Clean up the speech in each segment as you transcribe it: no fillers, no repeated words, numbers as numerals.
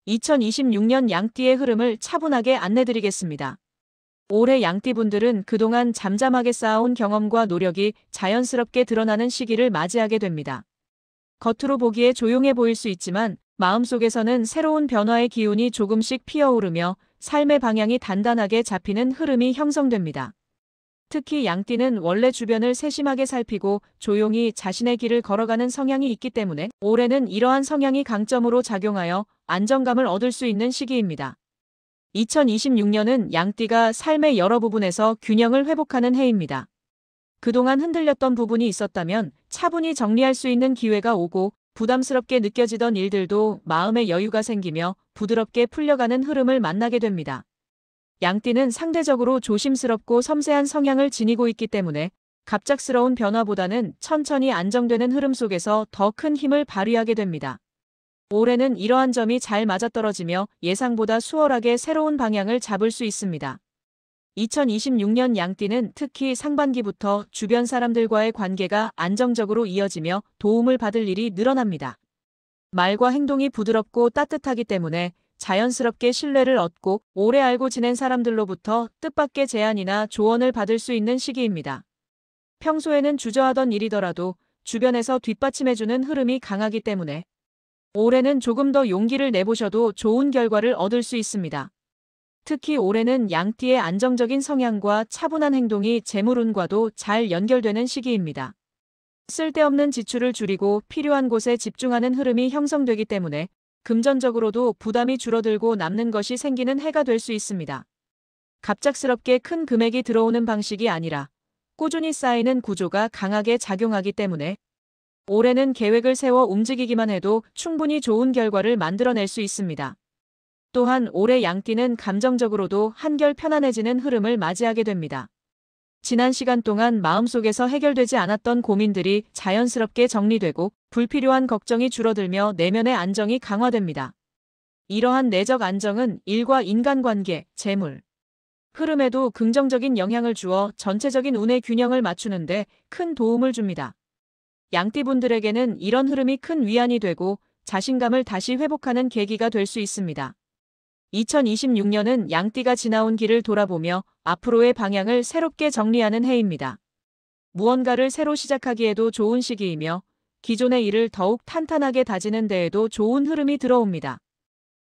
2026년 양띠의 흐름을 차분하게 안내드리겠습니다. 올해 양띠분들은 그동안 잠잠하게 쌓아온 경험과 노력이 자연스럽게 드러나는 시기를 맞이하게 됩니다. 겉으로 보기에 조용해 보일 수 있지만 마음속에서는 새로운 변화의 기운이 조금씩 피어오르며 삶의 방향이 단단하게 잡히는 흐름이 형성됩니다. 특히 양띠는 원래 주변을 세심하게 살피고 조용히 자신의 길을 걸어가는 성향이 있기 때문에 올해는 이러한 성향이 강점으로 작용하여 안정감을 얻을 수 있는 시기입니다. 2026년은 양띠가 삶의 여러 부분에서 균형을 회복하는 해입니다. 그동안 흔들렸던 부분이 있었다면 차분히 정리할 수 있는 기회가 오고 부담스럽게 느껴지던 일들도 마음의 여유가 생기며 부드럽게 풀려가는 흐름을 만나게 됩니다. 양띠는 상대적으로 조심스럽고 섬세한 성향을 지니고 있기 때문에 갑작스러운 변화보다는 천천히 안정되는 흐름 속에서 더 큰 힘을 발휘하게 됩니다. 올해는 이러한 점이 잘 맞아떨어지며 예상보다 수월하게 새로운 방향을 잡을 수 있습니다. 2026년 양띠는 특히 상반기부터 주변 사람들과의 관계가 안정적으로 이어지며 도움을 받을 일이 늘어납니다. 말과 행동이 부드럽고 따뜻하기 때문에 자연스럽게 신뢰를 얻고 오래 알고 지낸 사람들로부터 뜻밖의 제안이나 조언을 받을 수 있는 시기입니다. 평소에는 주저하던 일이더라도 주변에서 뒷받침해주는 흐름이 강하기 때문에 올해는 조금 더 용기를 내보셔도 좋은 결과를 얻을 수 있습니다. 특히 올해는 양띠의 안정적인 성향과 차분한 행동이 재물운과도 잘 연결되는 시기입니다. 쓸데없는 지출을 줄이고 필요한 곳에 집중하는 흐름이 형성되기 때문에 금전적으로도 부담이 줄어들고 남는 것이 생기는 해가 될 수 있습니다. 갑작스럽게 큰 금액이 들어오는 방식이 아니라 꾸준히 쌓이는 구조가 강하게 작용하기 때문에 올해는 계획을 세워 움직이기만 해도 충분히 좋은 결과를 만들어낼 수 있습니다. 또한 올해 양띠는 감정적으로도 한결 편안해지는 흐름을 맞이하게 됩니다. 지난 시간 동안 마음속에서 해결되지 않았던 고민들이 자연스럽게 정리되고 불필요한 걱정이 줄어들며 내면의 안정이 강화됩니다. 이러한 내적 안정은 일과 인간관계, 재물, 흐름에도 긍정적인 영향을 주어 전체적인 운의 균형을 맞추는데 큰 도움을 줍니다. 양띠분들에게는 이런 흐름이 큰 위안이 되고 자신감을 다시 회복하는 계기가 될 수 있습니다. 2026년은 양띠가 지나온 길을 돌아보며 앞으로의 방향을 새롭게 정리하는 해입니다. 무언가를 새로 시작하기에도 좋은 시기이며 기존의 일을 더욱 탄탄하게 다지는 데에도 좋은 흐름이 들어옵니다.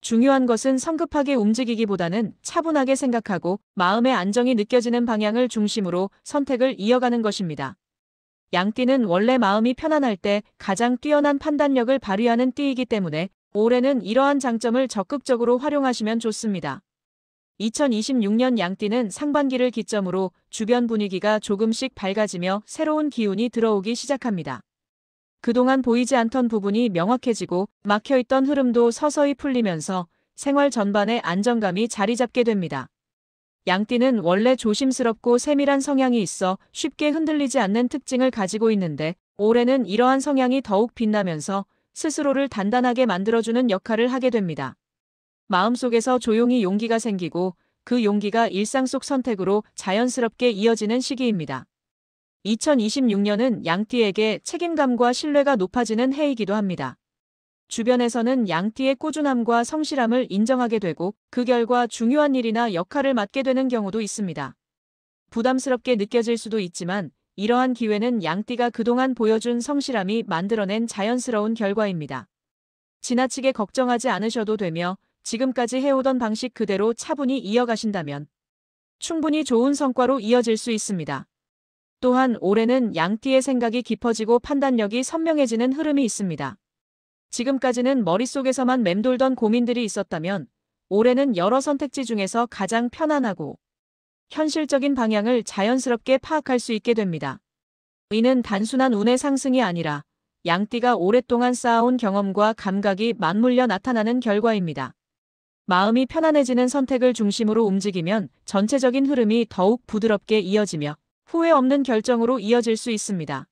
중요한 것은 성급하게 움직이기보다는 차분하게 생각하고 마음의 안정이 느껴지는 방향을 중심으로 선택을 이어가는 것입니다. 양띠는 원래 마음이 편안할 때 가장 뛰어난 판단력을 발휘하는 띠이기 때문에 올해는 이러한 장점을 적극적으로 활용하시면 좋습니다. 2026년 양띠는 상반기를 기점으로 주변 분위기가 조금씩 밝아지며 새로운 기운이 들어오기 시작합니다. 그동안 보이지 않던 부분이 명확해지고 막혀있던 흐름도 서서히 풀리면서 생활 전반에 안정감이 자리 잡게 됩니다. 양띠는 원래 조심스럽고 세밀한 성향이 있어 쉽게 흔들리지 않는 특징을 가지고 있는데 올해는 이러한 성향이 더욱 빛나면서 스스로를 단단하게 만들어주는 역할을 하게 됩니다. 마음속에서 조용히 용기가 생기고 그 용기가 일상 속 선택으로 자연스럽게 이어지는 시기입니다. 2026년은 양띠에게 책임감과 신뢰가 높아지는 해이기도 합니다. 주변에서는 양띠의 꾸준함과 성실함을 인정하게 되고 그 결과 중요한 일이나 역할을 맡게 되는 경우도 있습니다. 부담스럽게 느껴질 수도 있지만 이러한 기회는 양띠가 그동안 보여준 성실함이 만들어낸 자연스러운 결과입니다. 지나치게 걱정하지 않으셔도 되며 지금까지 해오던 방식 그대로 차분히 이어가신다면 충분히 좋은 성과로 이어질 수 있습니다. 또한 올해는 양띠의 생각이 깊어지고 판단력이 선명해지는 흐름이 있습니다. 지금까지는 머릿속에서만 맴돌던 고민들이 있었다면 올해는 여러 선택지 중에서 가장 편안하고 현실적인 방향을 자연스럽게 파악할 수 있게 됩니다. 이는 단순한 운의 상승이 아니라 양띠가 오랫동안 쌓아온 경험과 감각이 맞물려 나타나는 결과입니다. 마음이 편안해지는 선택을 중심으로 움직이면 전체적인 흐름이 더욱 부드럽게 이어지며 후회 없는 결정으로 이어질 수 있습니다.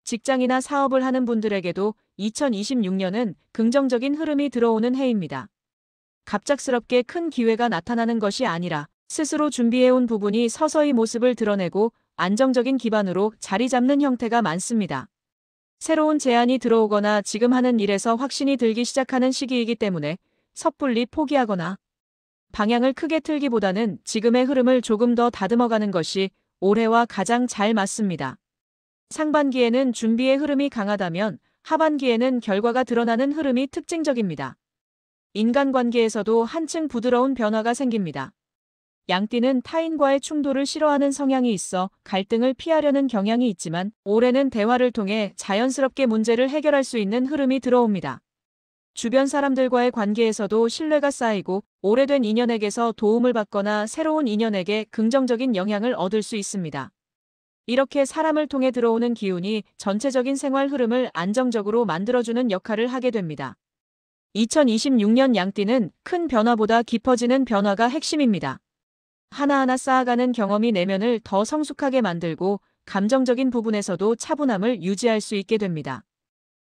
직장이나 사업을 하는 분들에게도 2026년은 긍정적인 흐름이 들어오는 해입니다. 갑작스럽게 큰 기회가 나타나는 것이 아니라 스스로 준비해온 부분이 서서히 모습을 드러내고 안정적인 기반으로 자리 잡는 형태가 많습니다. 새로운 제안이 들어오거나 지금 하는 일에서 확신이 들기 시작하는 시기이기 때문에 섣불리 포기하거나 방향을 크게 틀기보다는 지금의 흐름을 조금 더 다듬어가는 것이 올해와 가장 잘 맞습니다. 상반기에는 준비의 흐름이 강하다면 하반기에는 결과가 드러나는 흐름이 특징적입니다. 인간관계에서도 한층 부드러운 변화가 생깁니다. 양띠는 타인과의 충돌을 싫어하는 성향이 있어 갈등을 피하려는 경향이 있지만 올해는 대화를 통해 자연스럽게 문제를 해결할 수 있는 흐름이 들어옵니다. 주변 사람들과의 관계에서도 신뢰가 쌓이고 오래된 인연에게서 도움을 받거나 새로운 인연에게 긍정적인 영향을 얻을 수 있습니다. 이렇게 사람을 통해 들어오는 기운이 전체적인 생활 흐름을 안정적으로 만들어주는 역할을 하게 됩니다. 2026년 양띠는 큰 변화보다 깊어지는 변화가 핵심입니다. 하나하나 쌓아가는 경험이 내면을 더 성숙하게 만들고 감정적인 부분에서도 차분함을 유지할 수 있게 됩니다.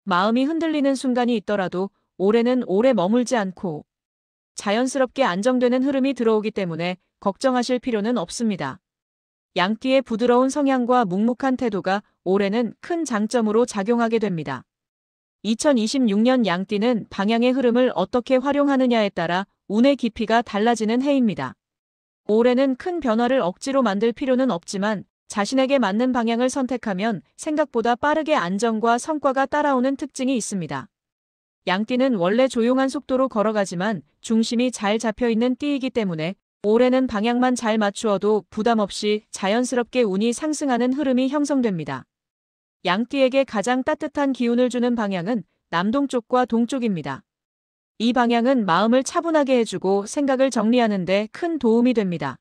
마음이 흔들리는 순간이 있더라도 올해는 오래 머물지 않고 자연스럽게 안정되는 흐름이 들어오기 때문에 걱정하실 필요는 없습니다. 양띠의 부드러운 성향과 묵묵한 태도가 올해는 큰 장점으로 작용하게 됩니다. 2026년 양띠는 방향의 흐름을 어떻게 활용하느냐에 따라 운의 깊이가 달라지는 해입니다. 올해는 큰 변화를 억지로 만들 필요는 없지만 자신에게 맞는 방향을 선택하면 생각보다 빠르게 안정과 성과가 따라오는 특징이 있습니다. 양띠는 원래 조용한 속도로 걸어가지만 중심이 잘 잡혀있는 띠이기 때문에 올해는 방향만 잘 맞추어도 부담 없이 자연스럽게 운이 상승하는 흐름이 형성됩니다. 양띠에게 가장 따뜻한 기운을 주는 방향은 남동쪽과 동쪽입니다. 이 방향은 마음을 차분하게 해주고 생각을 정리하는 데 큰 도움이 됩니다.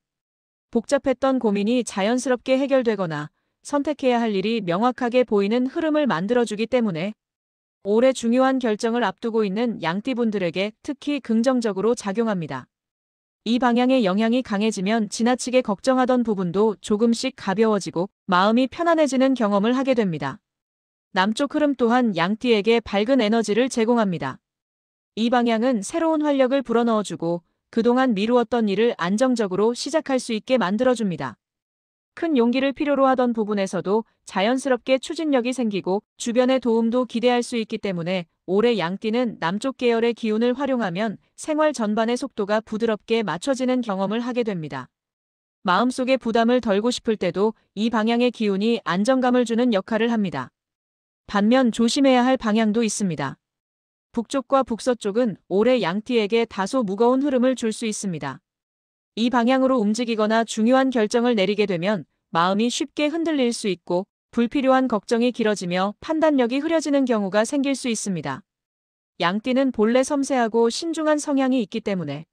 복잡했던 고민이 자연스럽게 해결되거나 선택해야 할 일이 명확하게 보이는 흐름을 만들어주기 때문에 올해 중요한 결정을 앞두고 있는 양띠분들에게 특히 긍정적으로 작용합니다. 이 방향의 영향이 강해지면 지나치게 걱정하던 부분도 조금씩 가벼워지고 마음이 편안해지는 경험을 하게 됩니다. 남쪽 흐름 또한 양띠에게 밝은 에너지를 제공합니다. 이 방향은 새로운 활력을 불어넣어주고 그동안 미루었던 일을 안정적으로 시작할 수 있게 만들어줍니다. 큰 용기를 필요로 하던 부분에서도 자연스럽게 추진력이 생기고 주변의 도움도 기대할 수 있기 때문에 올해 양띠는 남쪽 계열의 기운을 활용하면 생활 전반의 속도가 부드럽게 맞춰지는 경험을 하게 됩니다. 마음속에 부담을 덜고 싶을 때도 이 방향의 기운이 안정감을 주는 역할을 합니다. 반면 조심해야 할 방향도 있습니다. 북쪽과 북서쪽은 올해 양띠에게 다소 무거운 흐름을 줄 수 있습니다. 이 방향으로 움직이거나 중요한 결정을 내리게 되면 마음이 쉽게 흔들릴 수 있고 불필요한 걱정이 길어지며 판단력이 흐려지는 경우가 생길 수 있습니다. 양띠는 본래 섬세하고 신중한 성향이 있기 때문에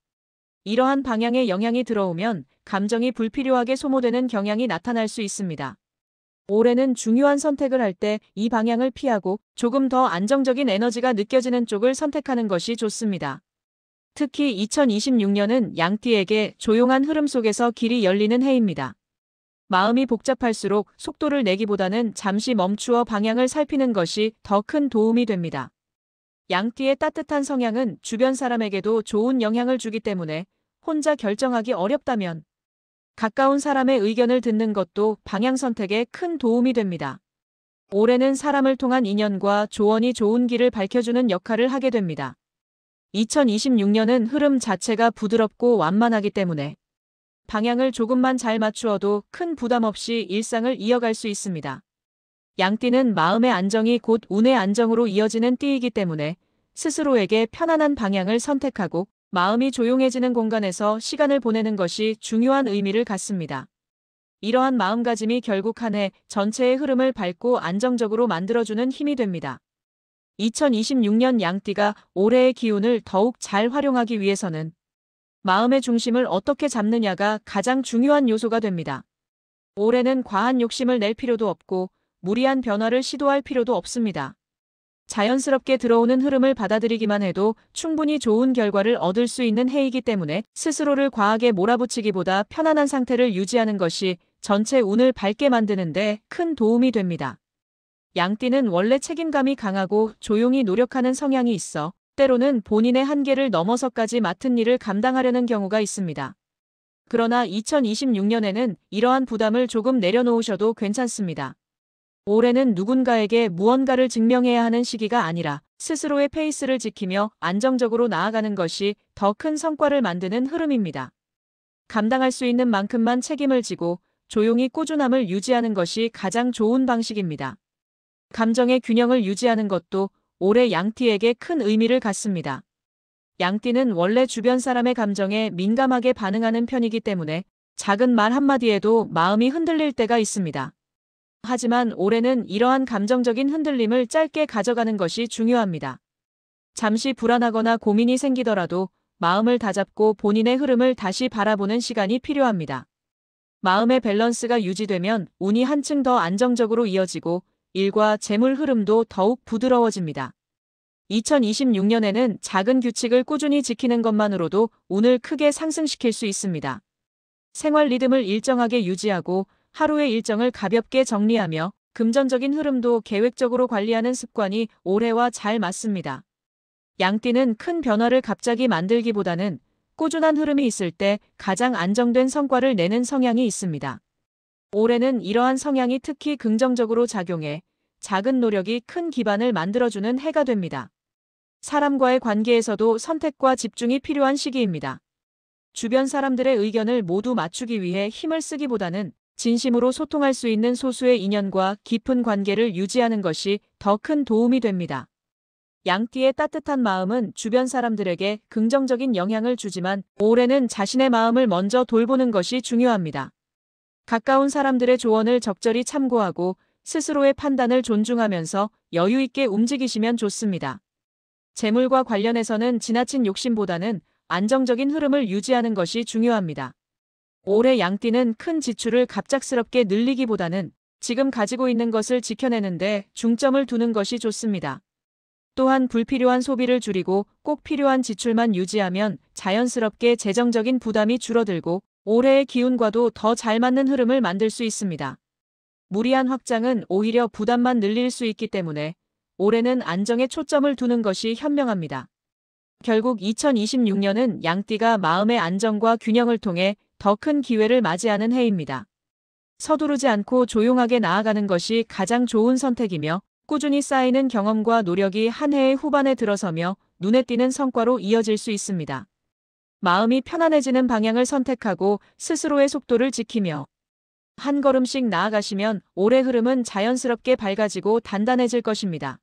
이러한 방향의 영향이 들어오면 감정이 불필요하게 소모되는 경향이 나타날 수 있습니다. 올해는 중요한 선택을 할 때 이 방향을 피하고 조금 더 안정적인 에너지가 느껴지는 쪽을 선택하는 것이 좋습니다. 특히 2026년은 양띠에게 조용한 흐름 속에서 길이 열리는 해입니다. 마음이 복잡할수록 속도를 내기보다는 잠시 멈추어 방향을 살피는 것이 더 큰 도움이 됩니다. 양띠의 따뜻한 성향은 주변 사람에게도 좋은 영향을 주기 때문에 혼자 결정하기 어렵다면 가까운 사람의 의견을 듣는 것도 방향 선택에 큰 도움이 됩니다. 올해는 사람을 통한 인연과 조언이 좋은 길을 밝혀주는 역할을 하게 됩니다. 2026년은 흐름 자체가 부드럽고 완만하기 때문에 방향을 조금만 잘 맞추어도 큰 부담 없이 일상을 이어갈 수 있습니다. 양띠는 마음의 안정이 곧 운의 안정으로 이어지는 띠이기 때문에 스스로에게 편안한 방향을 선택하고 마음이 조용해지는 공간에서 시간을 보내는 것이 중요한 의미를 갖습니다. 이러한 마음가짐이 결국 한 해 전체의 흐름을 밝고 안정적으로 만들어주는 힘이 됩니다. 2026년 양띠가 올해의 기운을 더욱 잘 활용하기 위해서는 마음의 중심을 어떻게 잡느냐가 가장 중요한 요소가 됩니다. 올해는 과한 욕심을 낼 필요도 없고 무리한 변화를 시도할 필요도 없습니다. 자연스럽게 들어오는 흐름을 받아들이기만 해도 충분히 좋은 결과를 얻을 수 있는 해이기 때문에 스스로를 과하게 몰아붙이기보다 편안한 상태를 유지하는 것이 전체 운을 밝게 만드는 데 큰 도움이 됩니다. 양띠는 원래 책임감이 강하고 조용히 노력하는 성향이 있어 때로는 본인의 한계를 넘어서까지 맡은 일을 감당하려는 경우가 있습니다. 그러나 2026년에는 이러한 부담을 조금 내려놓으셔도 괜찮습니다. 올해는 누군가에게 무언가를 증명해야 하는 시기가 아니라 스스로의 페이스를 지키며 안정적으로 나아가는 것이 더 큰 성과를 만드는 흐름입니다. 감당할 수 있는 만큼만 책임을 지고 조용히 꾸준함을 유지하는 것이 가장 좋은 방식입니다. 감정의 균형을 유지하는 것도 올해 양띠에게 큰 의미를 갖습니다. 양띠는 원래 주변 사람의 감정에 민감하게 반응하는 편이기 때문에 작은 말 한마디에도 마음이 흔들릴 때가 있습니다. 하지만 올해는 이러한 감정적인 흔들림을 짧게 가져가는 것이 중요합니다. 잠시 불안하거나 고민이 생기더라도 마음을 다잡고 본인의 흐름을 다시 바라보는 시간이 필요합니다. 마음의 밸런스가 유지되면 운이 한층 더 안정적으로 이어지고 일과 재물 흐름도 더욱 부드러워집니다. 2026년에는 작은 규칙을 꾸준히 지키는 것만으로도 운을 크게 상승시킬 수 있습니다. 생활 리듬을 일정하게 유지하고 하루의 일정을 가볍게 정리하며 금전적인 흐름도 계획적으로 관리하는 습관이 올해와 잘 맞습니다. 양띠는 큰 변화를 갑자기 만들기보다는 꾸준한 흐름이 있을 때 가장 안정된 성과를 내는 성향이 있습니다. 올해는 이러한 성향이 특히 긍정적으로 작용해 작은 노력이 큰 기반을 만들어주는 해가 됩니다. 사람과의 관계에서도 선택과 집중이 필요한 시기입니다. 주변 사람들의 의견을 모두 맞추기 위해 힘을 쓰기보다는 진심으로 소통할 수 있는 소수의 인연과 깊은 관계를 유지하는 것이 더 큰 도움이 됩니다. 양띠의 따뜻한 마음은 주변 사람들에게 긍정적인 영향을 주지만 올해는 자신의 마음을 먼저 돌보는 것이 중요합니다. 가까운 사람들의 조언을 적절히 참고하고 스스로의 판단을 존중하면서 여유 있게 움직이시면 좋습니다. 재물과 관련해서는 지나친 욕심보다는 안정적인 흐름을 유지하는 것이 중요합니다. 올해 양띠는 큰 지출을 갑작스럽게 늘리기보다는 지금 가지고 있는 것을 지켜내는데 중점을 두는 것이 좋습니다. 또한 불필요한 소비를 줄이고 꼭 필요한 지출만 유지하면 자연스럽게 재정적인 부담이 줄어들고 올해의 기운과도 더 잘 맞는 흐름을 만들 수 있습니다. 무리한 확장은 오히려 부담만 늘릴 수 있기 때문에 올해는 안정에 초점을 두는 것이 현명합니다. 결국 2026년은 양띠가 마음의 안정과 균형을 통해 더 큰 기회를 맞이하는 해입니다. 서두르지 않고 조용하게 나아가는 것이 가장 좋은 선택이며 꾸준히 쌓이는 경험과 노력이 한 해의 후반에 들어서며 눈에 띄는 성과로 이어질 수 있습니다. 마음이 편안해지는 방향을 선택하고 스스로의 속도를 지키며 한 걸음씩 나아가시면 올해 흐름은 자연스럽게 밝아지고 단단해질 것입니다.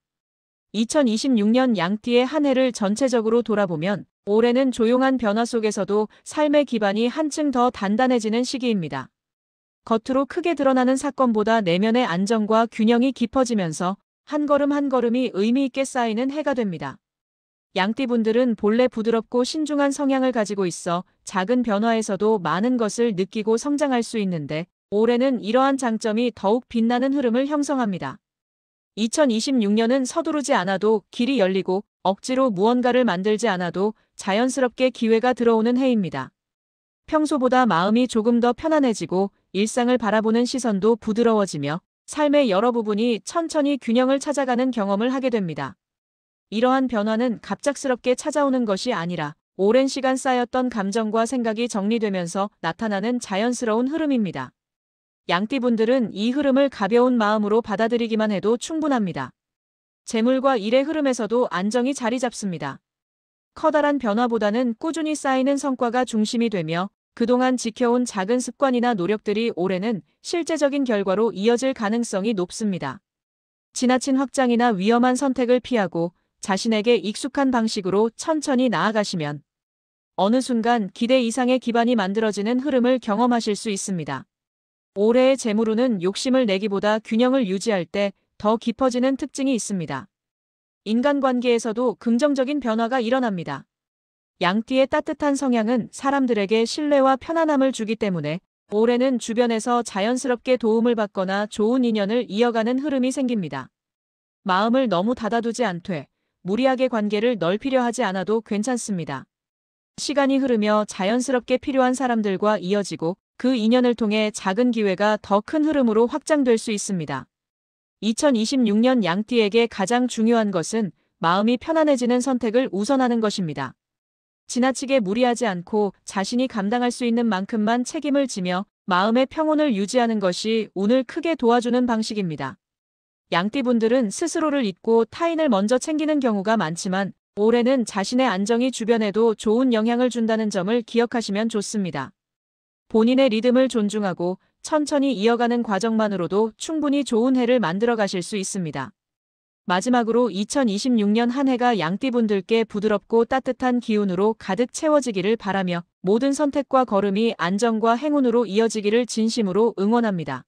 2026년 양띠의 한 해를 전체적으로 돌아보면 올해는 조용한 변화 속에서도 삶의 기반이 한층 더 단단해지는 시기입니다. 겉으로 크게 드러나는 사건보다 내면의 안정과 균형이 깊어지면서 한 걸음 한 걸음이 의미 있게 쌓이는 해가 됩니다. 양띠분들은 본래 부드럽고 신중한 성향을 가지고 있어 작은 변화에서도 많은 것을 느끼고 성장할 수 있는데 올해는 이러한 장점이 더욱 빛나는 흐름을 형성합니다. 2026년은 서두르지 않아도 길이 열리고 억지로 무언가를 만들지 않아도 자연스럽게 기회가 들어오는 해입니다. 평소보다 마음이 조금 더 편안해지고 일상을 바라보는 시선도 부드러워지며 삶의 여러 부분이 천천히 균형을 찾아가는 경험을 하게 됩니다. 이러한 변화는 갑작스럽게 찾아오는 것이 아니라 오랜 시간 쌓였던 감정과 생각이 정리되면서 나타나는 자연스러운 흐름입니다. 양띠분들은 이 흐름을 가벼운 마음으로 받아들이기만 해도 충분합니다. 재물과 일의 흐름에서도 안정이 자리 잡습니다. 커다란 변화보다는 꾸준히 쌓이는 성과가 중심이 되며 그동안 지켜온 작은 습관이나 노력들이 올해는 실제적인 결과로 이어질 가능성이 높습니다. 지나친 확장이나 위험한 선택을 피하고 자신에게 익숙한 방식으로 천천히 나아가시면 어느 순간 기대 이상의 기반이 만들어지는 흐름을 경험하실 수 있습니다. 올해의 재물운은 욕심을 내기보다 균형을 유지할 때 더 깊어지는 특징이 있습니다. 인간관계에서도 긍정적인 변화가 일어납니다. 양띠의 따뜻한 성향은 사람들에게 신뢰와 편안함을 주기 때문에 올해는 주변에서 자연스럽게 도움을 받거나 좋은 인연을 이어가는 흐름이 생깁니다. 마음을 너무 닫아두지 않되 무리하게 관계를 넓히려 하지 않아도 괜찮습니다. 시간이 흐르며 자연스럽게 필요한 사람들과 이어지고 그 인연을 통해 작은 기회가 더 큰 흐름으로 확장될 수 있습니다. 2026년 양띠에게 가장 중요한 것은 마음이 편안해지는 선택을 우선하는 것입니다. 지나치게 무리하지 않고 자신이 감당할 수 있는 만큼만 책임을 지며 마음의 평온을 유지하는 것이 운을 크게 도와주는 방식입니다. 양띠분들은 스스로를 잊고 타인을 먼저 챙기는 경우가 많지만 올해는 자신의 안정이 주변에도 좋은 영향을 준다는 점을 기억하시면 좋습니다. 본인의 리듬을 존중하고 천천히 이어가는 과정만으로도 충분히 좋은 해를 만들어 가실 수 있습니다. 마지막으로 2026년 한 해가 양띠분들께 부드럽고 따뜻한 기운으로 가득 채워지기를 바라며 모든 선택과 걸음이 안정과 행운으로 이어지기를 진심으로 응원합니다.